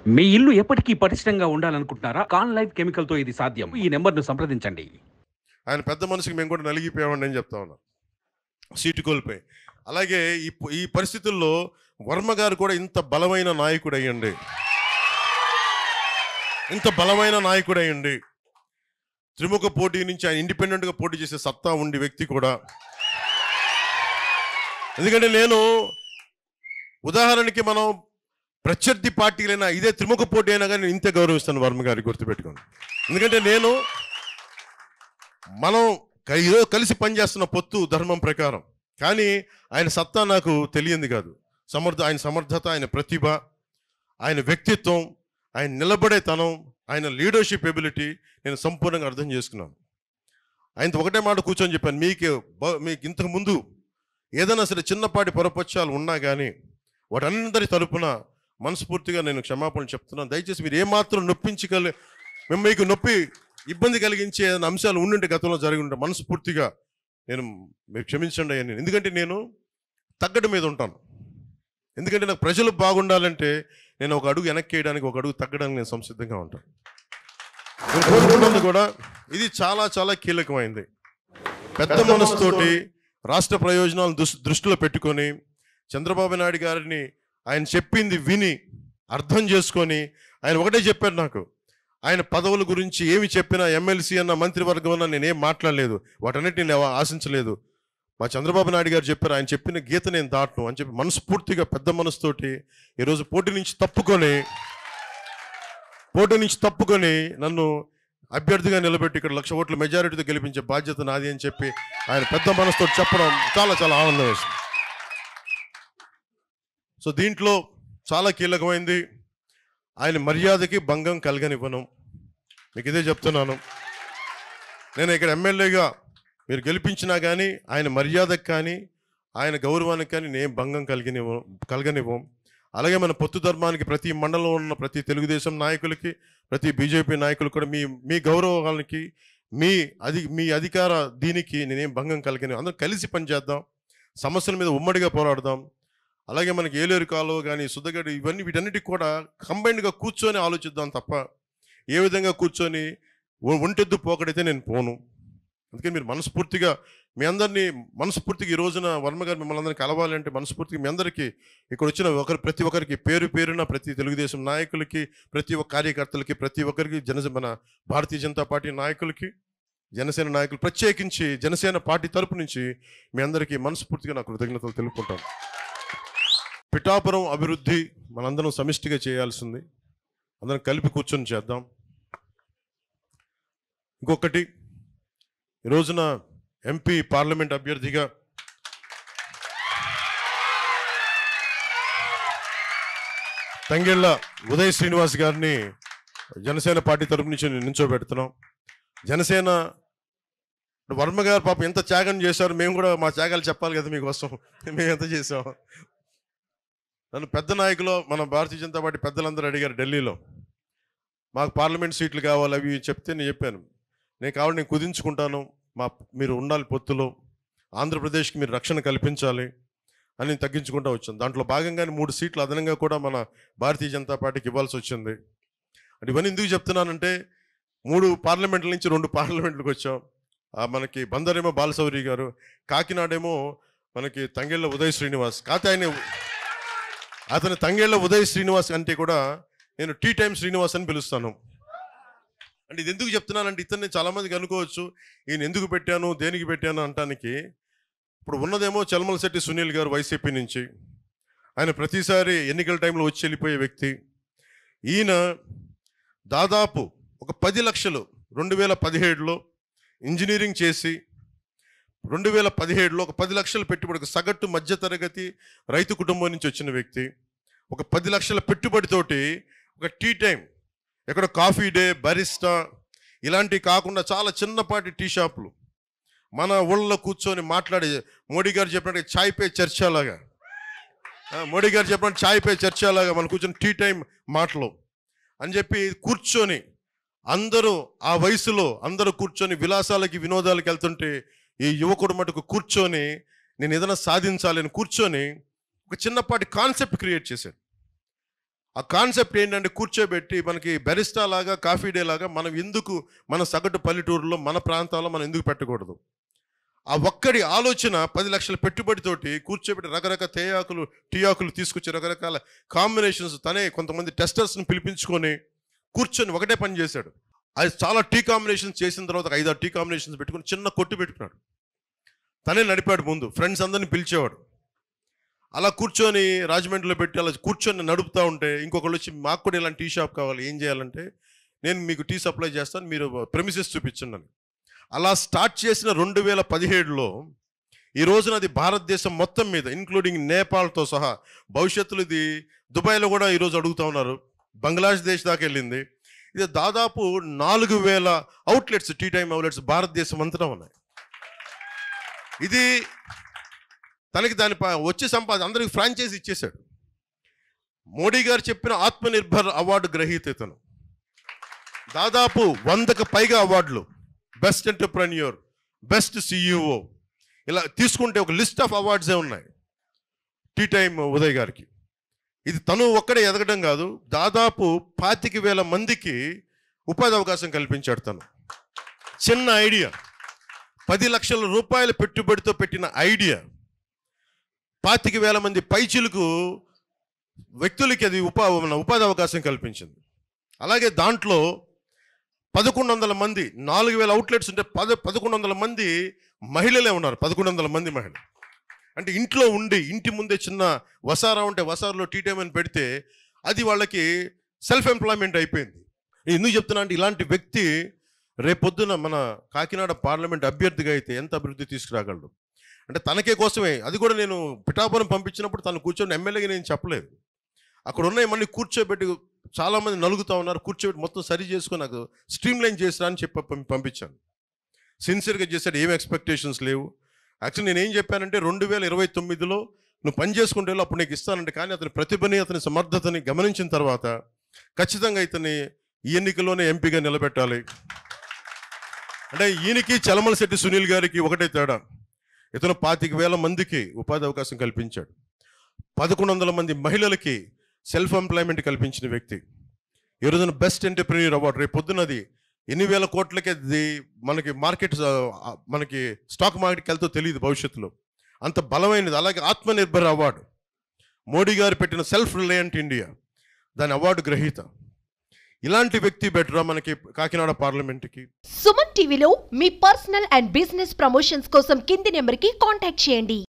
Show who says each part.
Speaker 1: మీ ఇల్లు ఎప్పటికీ పటిష్టంగా ఉండాలనుకుంటున్నారా? కాన్ లైఫ్ కెమికల్‌తో ఇది సాధ్యం. ఈ నంబర్‌ను సంప్రదించండి.
Speaker 2: ఆయన పెద్ద మనిషికి మేము కూడా నలిగిపోయామండి అని చెప్తా ఉన్నాం. సీటు కోల్పోయి. అలాగే ఈ పరిస్థితుల్లో వర్మ గారు కూడా ఇంత బలమైన నాయకుడయ్యండి. ఇంత బలమైన నాయకుడయ్యండి. త్రిముఖ పోటీ నుంచి ఆయన ఇండిపెండెంట్‌గా పోటీ చేసే సత్తా ఉండి వ్యక్తి కూడా. ఎందుకంటే నేను ఉదాహరణకి మనం ప్రత్యర్థి పార్టీలైనా ఇదే త్రిముఖ పోటీ అయినా కానీ ఇంతే గౌరవిస్తాను వర్మ గారికి, గుర్తుపెట్టుకోండి. ఎందుకంటే మనం ఈరోజు కలిసి పనిచేస్తున్న పొత్తు ధర్మం ప్రకారం. కానీ ఆయన సత్తా నాకు తెలియంది కాదు. ఆయన సమర్థత, ఆయన ప్రతిభ, ఆయన వ్యక్తిత్వం, ఆయన నిలబడేతనం, ఆయన లీడర్షిప్ ఎబిలిటీ నేను సంపూర్ణంగా అర్థం చేసుకున్నాను. ఆయనతో ఒకటే మాట కూర్చొని చెప్పాను, మీకు ఇంతకు ముందు ఏదైనా సరే చిన్నపాటి పొరపక్షాలు ఉన్నా కానీ వాటందరి తరపున మనస్ఫూర్తిగా నేను క్షమాపణలు చెప్తున్నాను. దయచేసి మీరు ఏమాత్రం మీకు ఇబ్బంది కలిగించే ఏదైనా అంశాలు ఉండుంటే గతంలో జరిగి ఉంటే మనస్ఫూర్తిగా మీరు క్షమించండి అయ్యా. ఎందుకంటే నేను తగ్గడం మీద ఉంటాను. ఎందుకంటే నాకు ప్రజలు బాగుండాలంటే నేను ఒక అడుగు వెనక్కి వేయడానికి, ఒక అడుగు తగ్గడానికి నేను సంసిద్ధంగా ఉంటాను. నేను కోరుకున్నది కూడా ఇది చాలా చాలా కీలకమైంది. పెద్ద మనసుతోటి రాష్ట్ర ప్రయోజనాలను దృష్టిలో పెట్టుకొని చంద్రబాబు నాయుడు గారిని ఆయన చెప్పింది విని అర్థం చేసుకొని ఆయన ఒకటే చెప్పారు నాకు. ఆయన పదవుల గురించి ఏమి చెప్పినా, ఎమ్మెల్సీ అన్న మంత్రివర్గం అన్న నేనేం మాట్లాడలేదు, వాటన్నిటిని నేను ఆశించలేదు. మా చంద్రబాబు నాయుడు గారు చెప్పారు, ఆయన చెప్పిన గీత నేను దాటను అని చెప్పి మనస్ఫూర్తిగా పెద్ద మనసుతోటి ఈరోజు పోటీ నుంచి తప్పుకొని నన్ను అభ్యర్థిగా నిలబెట్టి ఇక్కడ 1,00,000 ఓట్ల మెజారిటీతో గెలిపించే బాధ్యత నాది అని చెప్పి ఆయన పెద్ద మనసుతో చెప్పడం చాలా చాలా ఆనందం వేసింది. సో దీంట్లో చాలా కీలకమైంది, ఆయన మర్యాదకి భంగం కలగనివ్వను. మీకు ఇదే చెప్తున్నాను. నేను ఇక్కడ ఎమ్మెల్యేగా మీరు గెలిపించినా కానీ ఆయన మర్యాదకు కానీ ఆయన గౌరవానికి కానీ నేను భంగం కలగనివ్వం. అలాగే మన పొత్తు ధర్మానికి ప్రతి మండలంలో ఉన్న ప్రతి తెలుగుదేశం నాయకులకి, ప్రతి బీజేపీ నాయకులు కూడా మీ గౌరవానికి, మీ అధికార దీనికి నేనేం భంగం కలగనివ్వం. అందరం కలిసి పనిచేద్దాం, సమస్యల మీద ఉమ్మడిగా పోరాడదాం. అలాగే మనకి ఏలేరు కాలువ కానీ సుద్దగడ్డ వీటన్నిటికి కూడా కంబైన్డ్గా కూర్చొని ఆలోచిద్దాం తప్ప ఏ విధంగా కూర్చొని ఒంటెద్దు పోకడైతే నేను పోను. అందుకని మీరు మనస్ఫూర్తిగా ఈ రోజున వర్మ గారు మిమ్మల్ని అందరినీ కలవాలంటే మనస్ఫూర్తిగా మీ అందరికీ ఇక్కడ వచ్చిన ప్రతి ఒక్కరికి పేరున ప్రతి తెలుగుదేశం నాయకులకి, ప్రతి ఒక్క కార్యకర్తలకి, ప్రతి ఒక్కరికి మన భారతీయ జనతా పార్టీ నాయకులకి, జనసేన నాయకులు, ప్రత్యేకించి జనసేన పార్టీ తరపు నుంచి మీ అందరికీ మనస్ఫూర్తిగా నా కృతజ్ఞతలు తెలుపుకుంటాను. పిఠాపురం అభివృద్ధి మనందరం సమిష్టిగా చేయాల్సింది, అందరం కలిపి కూర్చొని చేద్దాం. ఇంకొకటి, ఈ రోజున ఎంపీ పార్లమెంట్ అభ్యర్థిగా తంగెళ్ళ ఉదయ్ శ్రీనివాస్ గారిని జనసేన పార్టీ తరపు నుంచి నిల్చోబెడుతున్నాం. జనసేన వర్మ గారు పాపం ఎంత త్యాగం చేశారు, మేము కూడా మా త్యాగాలు చెప్పాలి కదా మీకోసం. మేము ఎంత చేసాం. నన్ను పెద్ద నాయకులు మన భారతీయ జనతా పార్టీ పెద్దలందరూ అడిగారు ఢిల్లీలో, మాకు పార్లమెంట్ సీట్లు కావాలి అవి చెప్తే నేను చెప్పాను, నేను కుదించుకుంటాను, మీరు ఉండాలి పొత్తులో, ఆంధ్రప్రదేశ్కి మీరు రక్షణ కల్పించాలి అని తగ్గించుకుంటూ వచ్చాను. దాంట్లో భాగంగానే 3 సీట్లు అదనంగా కూడా మన భారతీయ జనతా పార్టీకి ఇవ్వాల్సి వచ్చింది. అంటే ఇవన్నీ ఎందుకు చెప్తున్నానంటే 3 పార్లమెంట్ల నుంచి 2 పార్లమెంట్లకు వచ్చాం. మనకి బందరేమో బాలశౌరి గారు, కాకినాడేమో మనకి తంగెళ్ళ ఉదయ్ శ్రీనివాస్. కాకపోతే అతను తంగెళ్ళ ఉదయ్ శ్రీనివాస్ అంటే కూడా నేను టీ టైమ్ శ్రీనివాస్ అని పిలుస్తాను. అంటే ఇది ఎందుకు చెప్తున్నానంటే ఇతన్ని చాలామందికి అనుకోవచ్చు ఈయన ఎందుకు పెట్టాను, దేనికి పెట్టాను అంటానికి. ఇప్పుడు ఉన్నదేమో చలమలశెట్టి సునీల్ గారు వైసీపీ నుంచి, ఆయన ప్రతిసారి ఎన్నికల టైంలో వచ్చి వెళ్ళిపోయే వ్యక్తి. ఈయన దాదాపు ఒక 10 లక్షలు 2017లో ఇంజనీరింగ్ చేసి 2017లో ఒక 10 లక్షల పెట్టుబడి, ఒక సగటు మధ్యతరగతి రైతు కుటుంబం నుంచి వచ్చిన వ్యక్తి, ఒక 10 లక్షల పెట్టుబడితోటి ఒక టీ టైం, ఎక్కడ కాఫీ డే, బరిస్టా ఇలాంటివి కాకుండా చాలా చిన్నపాటి టీ షాపులు మన ఊళ్ళలో కూర్చొని మాట్లాడే, మోడీ గారు చెప్పినట్టు చాయ్ పే చర్చలాగా, మనం కూర్చొని టీ టైం మాటలు అని చెప్పి కూర్చొని అందరూ ఆ వయసులో అందరూ కూర్చొని విలాసాలకి వినోదాలకు వెళ్తుంటే ఈ యువకుడు మటుకు కూర్చొని నేను ఏదైనా సాధించాలని కూర్చొని ఒక చిన్నపాటి కాన్సెప్ట్ క్రియేట్ చేశాడు. ఆ కాన్సెప్ట్ ఏంటంటే కూర్చోబెట్టి మనకి బెరిస్టా లాగా కాఫీ డే లాగా మనం ఎందుకు మన సగటు పల్లెటూరులో మన ప్రాంతాల్లో మనం ఎందుకు పెట్టకూడదు? ఆ ఒక్కడి ఆలోచన 10 లక్షల పెట్టుబడితోటి కూర్చోబెట్టి రకరకాల టీ ఆకులు తీసుకొచ్చి రకరకాల కాంబినేషన్స్ తనే కొంతమంది టెస్టర్స్ని పిలిపించుకొని కూర్చొని ఒకటే పని చేశాడు. అది చాలా టీ కాంబినేషన్స్ చేసిన తర్వాత 5-6 టీ కాంబినేషన్స్ పెట్టుకుని చిన్న కొట్టు పెట్టుకున్నాడు. తనే నడిపాడు, ముందు ఫ్రెండ్స్ అందరిని పిలిచేవాడు. అలా కూర్చొని రాజమండ్రిలో పెట్టి అలా కూర్చొని నడుపుతూ ఉంటే ఇంకొకళ్ళు వచ్చి మాకు కూడా ఇలాంటి టీ షాప్ కావాలి, ఏం చేయాలంటే నేను మీకు టీ సప్లై చేస్తాను, మీరు ప్రెమిసెస్ చూపించండి అని. అలా స్టార్ట్ చేసిన 2017లో ఈ రోజున అది భారతదేశం మొత్తం మీద ఇంక్లూడింగ్ నేపాల్తో సహా, భవిష్యత్తులో ఇది దుబాయ్లో కూడా ఈరోజు అడుగుతూ ఉన్నారు, బంగ్లాదేశ్ దాకా వెళ్ళింది. ఇది దాదాపు 4000 అవుట్లెట్స్, టీ టైమ్ అవుట్లెట్స్ భారతదేశం అంతటా ఉన్నాయి. ఇది తనకి దాని వచ్చే అందరికి ఫ్రాంచైజీ ఇచ్చేశాడు. మోడీ గారు చెప్పిన ఆత్మనిర్భర్ అవార్డు గ్రహీత ఇతను. దాదాపు 100కు పైగా అవార్డులు, బెస్ట్ ఎంటర్ప్రెన్యూర్, బెస్ట్ సిఇఓ, ఇలా తీసుకుంటే ఒక లిస్ట్ ఆఫ్ అవార్డ్సే ఉన్నాయి టీ టైమ్ ఉదయ్ గారికి. ఇది తను ఒక్కడే ఎదగడం కాదు, దాదాపు 25,000 మందికి ఉపాధి అవకాశం కల్పించాడు తను. చిన్న ఐడియా, 10 లక్షల రూపాయల పెట్టుబడితో పెట్టిన ఐడియా 25,000 మంది పైచిలకు వ్యక్తులకి అది ఉపాధి అవకాశం కల్పించింది. అలాగే దాంట్లో 1100 మంది, 4,000 అవుట్లెట్స్ ఉంటే 1100 మంది మహిళలే ఉన్నారు. 1100 మంది మహిళలు అంటే ఇంట్లో ఉండి ఇంటి ముందే చిన్న వసారా ఉంటే వసారాలో టీ టైం అని పెడితే అది వాళ్ళకి సెల్ఫ్ ఎంప్లాయ్మెంట్ అయిపోయింది. ఎందుకు చెప్తున్నా అంటే ఇలాంటి వ్యక్తి రేపొద్దున మన కాకినాడ పార్లమెంట్ అభ్యర్థిగా అయితే ఎంత అభివృద్ధి తీసుకురాగలడు అంటే తనకే కోసమే. అది కూడా నేను పిఠాపురం పంపించినప్పుడు తను కూర్చొని ఎమ్మెల్యేగా నేను చెప్పలేదు, అక్కడ ఉన్నాయి మళ్ళీ కూర్చోబెట్టి చాలామంది నలుగుతూ ఉన్నారు, కూర్చోబెట్టి మొత్తం సరి చేసుకొని నాకు స్ట్రీమ్లైన్ చేసిరా అని చెప్పి పంపించాను. సిన్సియర్గా చేశాడు, ఏం ఎక్స్పెక్టేషన్స్ లేవు. యాక్చువల్లీ నేను ఏం చెప్పానంటే 2029లో నువ్వు పని చేసుకుంటే అప్పుడు నీకు ఇస్తానంటే, కానీ అతని ప్రతిభని అతని సమర్థతని గమనించిన తర్వాత ఖచ్చితంగా ఇతని ఈ ఎన్నికల్లోనే ఎంపీగా నిలబెట్టాలి అంటే. ఈయనకి చలమలశెట్టి సునీల్ గారికి ఒకటే తేడా, ఇతను 25,000 మందికి ఉపాధి అవకాశం కల్పించాడు, 1100 మంది మహిళలకి సెల్ఫ్ ఎంప్లాయ్మెంట్ కల్పించిన వ్యక్తి. ఈ రోజున బెస్ట్ ఎంటర్ప్రెన్యూర్ అవార్డు రేపు పొద్దున్నది ఎన్ని వేల కోట్లకి అది మనకి మార్కెట్, మనకి స్టాక్ మార్కెట్కి వెళ్తే తెలియదు భవిష్యత్తులో, అంత బలమైనది. అలాగే ఆత్మనిర్భర్ అవార్డు మోడీ గారు పెట్టిన సెల్ఫ్ రిలయంట్ ఇండియా, దాని అవార్డు గ్రహీత. ఇలాంటి వ్యక్తి బెటరా మనకి కాకినాడ పార్లమెంట్కి?
Speaker 3: సుమన్ టీవీలో మీ పర్సనల్ అండ్ బిజినెస్ ప్రమోషన్స్ కోసం కింది నెంబర్కి కాంటాక్ట్ చేయండి.